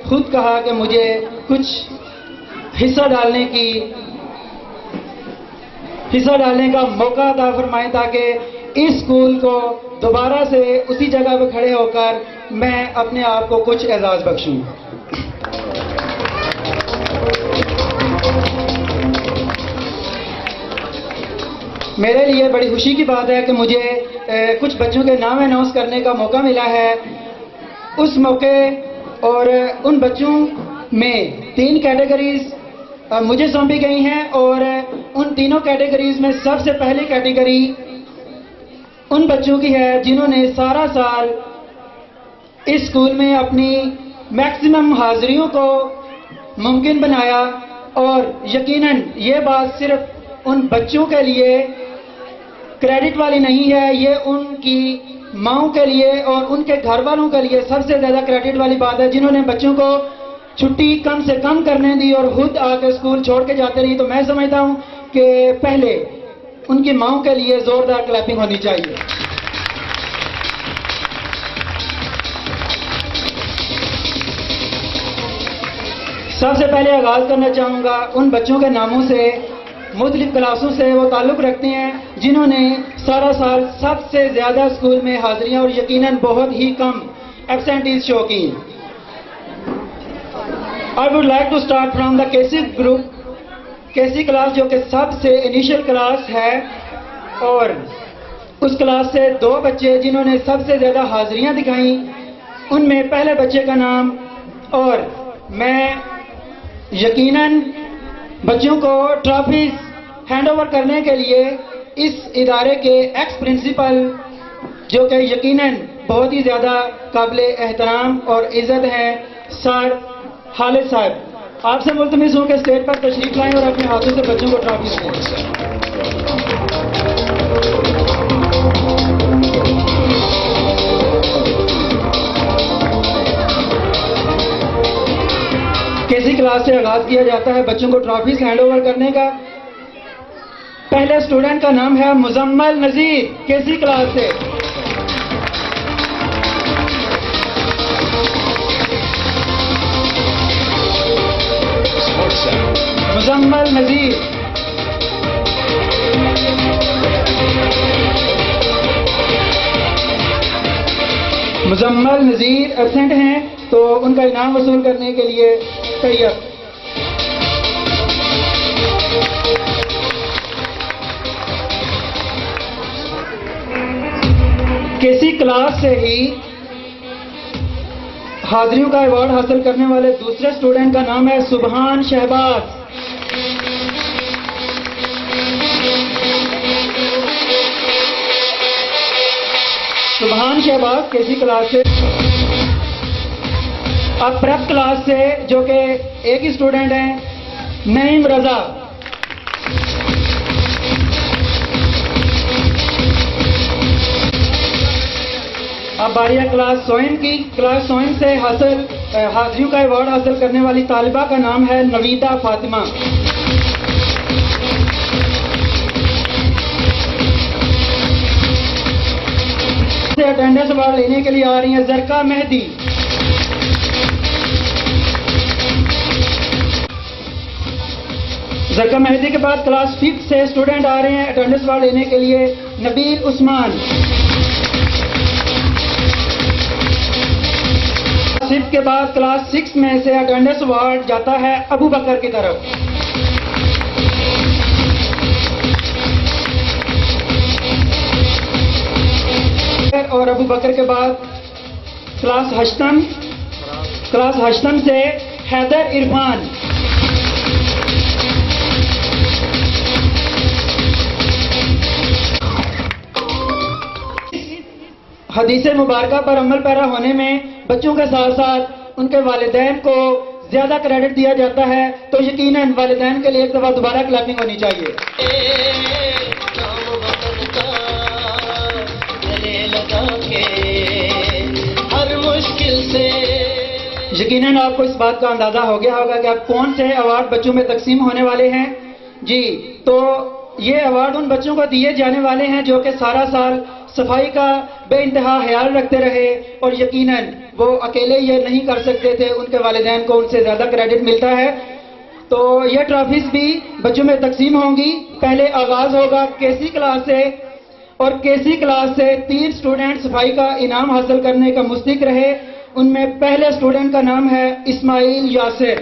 खुद कहा कि मुझे कुछ हिस्सा डालने का मौका अता फरमाएं ताकि इस स्कूल को दोबारा से उसी जगह पर खड़े होकर मैं अपने आप को कुछ एजाज बख्शूं। मेरे लिए बड़ी खुशी की बात है कि मुझे कुछ बच्चों के नाम अनाउंस करने का मौका मिला है। उस मौके और उन बच्चों में 3 कैटेगरीज मुझे सौंपी गई हैं और उन तीनों कैटेगरीज में सबसे पहली कैटेगरी उन बच्चों की है जिन्होंने सारा साल इस स्कूल में अपनी मैक्सिमम हाजिरियों को मुमकिन बनाया। और यकीनन ये बात सिर्फ उन बच्चों के लिए क्रेडिट वाली नहीं है, ये उनकी माओं के लिए और उनके घर वालों के लिए सबसे ज़्यादा क्रेडिट वाली बात है, जिन्होंने बच्चों को छुट्टी कम से कम करने दी और खुद आकर स्कूल छोड़ के जाते रही। तो मैं समझता हूं कि पहले उनकी माओं के लिए जोरदार क्लैपिंग होनी चाहिए। सबसे पहले आगाज करना चाहूंगा उन बच्चों के नामों से, मुख्तलिफ क्लासों से वो ताल्लुक़ रखते हैं जिन्होंने सारा साल सबसे ज़्यादा स्कूल में हाजिरियां और यकीनन बहुत ही कम एब्सेंटीज शो की। I would like to start from the KC group, KC class जो कि सबसे इनिशियल क्लास है और उस क्लास से 2 बच्चे जिन्होंने सबसे ज़्यादा हाजिरियां दिखाई। उनमें पहले बच्चे का नाम, और मैं यकीनन बच्चों को ट्रॉफीज हैंड ओवर करने के लिए इस इदारे के एक्स प्रिंसिपल जो कि यकीनन बहुत ही ज़्यादा काबिल एहतराम और इज़्ज़त हैं, सर खालिद साहब, आपसे मुल्तमिस हूँ कि स्टेज पर तशरीफ लाएं और अपने हाथों से बच्चों को ट्रॉफीज दें। केसी क्लास से आगाज किया जाता है बच्चों को ट्रॉफीज हैंड ओवर करने का। पहले स्टूडेंट का नाम है मुजम्मल नजीर, केसी क्लास से। मुजम्मल नजीर, मुजम्मल नजीर एब्सेंट हैं तो उनका इनाम वसूल करने के लिए तैयार। केसी क्लास से ही हाजिरियों का अवार्ड हासिल करने वाले दूसरे स्टूडेंट का नाम है सुबहान शहबाज। सुबहान शहबाज केसी क्लास से। अब प्रेप क्लास से जो कि एक ही स्टूडेंट हैं, नईम रजा। अब बारी है क्लास सोइम की। क्लास सोइम से हाजिरियों का अवार्ड हासिल करने वाली तालिबा का नाम है नवीदा फातिमा। अटेंडेंस अवार्ड लेने के लिए आ रही है जरका मेहदी। जरका मेहदी के बाद क्लास 5 से स्टूडेंट आ रहे हैं अटेंडेंस अवार्ड लेने के लिए, नबील उस्मान। 5 के बाद क्लास 6 में से अटेंडेंस अवार्ड जाता है अबू बकर की तरफ। और अबू बकर के बाद क्लास हश्तम से हैदर इरफान। हदीस मुबारका पर अमल पैरा होने में बच्चों के साथ साथ उनके वालिदैन को ज्यादा क्रेडिट दिया जाता है, तो यकीनन वालिदैन के लिए एक दफा दोबारा क्लैपिंग होनी चाहिए। हर मुश्किल से यकीनन आपको इस बात का अंदाजा हो गया होगा कि अब कौन से अवार्ड बच्चों में तकसीम होने वाले हैं। जी, तो ये अवार्ड उन बच्चों को दिए जाने वाले हैं जो कि सारा साल सफाई का बेइंतहा ख्याल रखते रहे और यकीनन वो अकेले ये नहीं कर सकते थे, उनके वालिदैन को उनसे ज़्यादा क्रेडिट मिलता है। तो ये ट्रॉफीज भी बच्चों में तकसीम होंगी। पहले आगाज़ होगा केसी क्लास से, और केसी क्लास से 3 स्टूडेंट सफाई का इनाम हासिल करने का मुस्तहिक रहे। उनमें पहले स्टूडेंट का नाम है इस्माइल यासिर।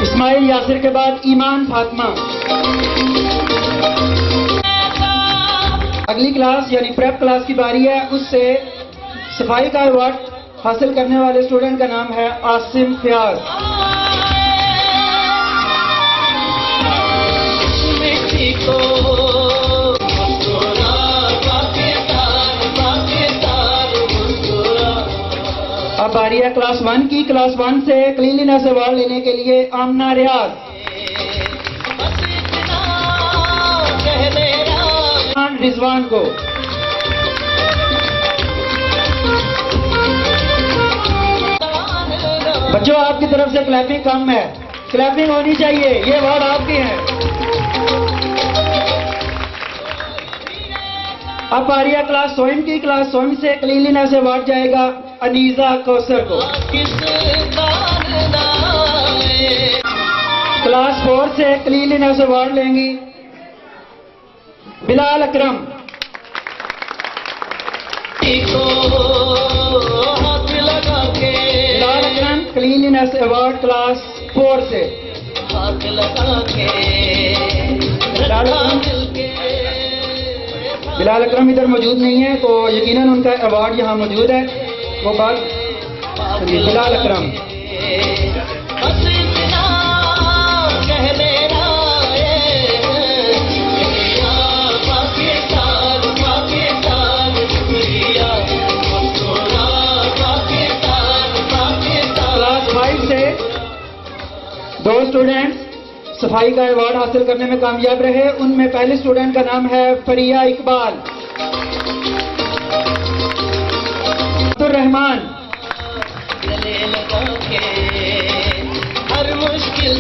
इस्माइल यासिर के बाद ईमान फातिमा। अगली क्लास यानी प्रेप क्लास की बारी है। उससे सफाई का अवार्ड हासिल करने वाले स्टूडेंट का नाम है आसिम फयाज। अब बारी है क्लास 1 की। क्लास 1 से क्लीनलीनेस अवार्ड लेने के लिए आमना रियाज, रिजवान को। बच्चों, आपकी तरफ से क्लैपिंग कम है, क्लैपिंग होनी चाहिए, ये अवार्ड आपके हैं। अब आ रही है क्लास 7 की। क्लास 7 से क्लीनलीनेस अवार्ड जाएगा अनीजा कौसर को। क्लास 4 से क्लीनलीनेस अवार्ड लेंगी बिलाल अकरम। बिलाल अकरम क्लीनलीनेस अवार्ड क्लास 4 से। बिलाल अकरम इधर मौजूद नहीं है, तो यकीनन उनका अवार्ड यहाँ मौजूद है। वो बात बिलाल अकरम। क्लास 5 से 2 स्टूडेंट्स सफाई का अवार्ड हासिल करने में कामयाब रहे। उनमें पहले स्टूडेंट का नाम है फरिया इकबाल। अब्दुर्रहमान। हर मुश्किल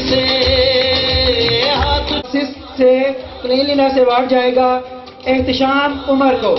से क्लीनलीनेस अवार्ड जाएगा एहतिशाम उमर को।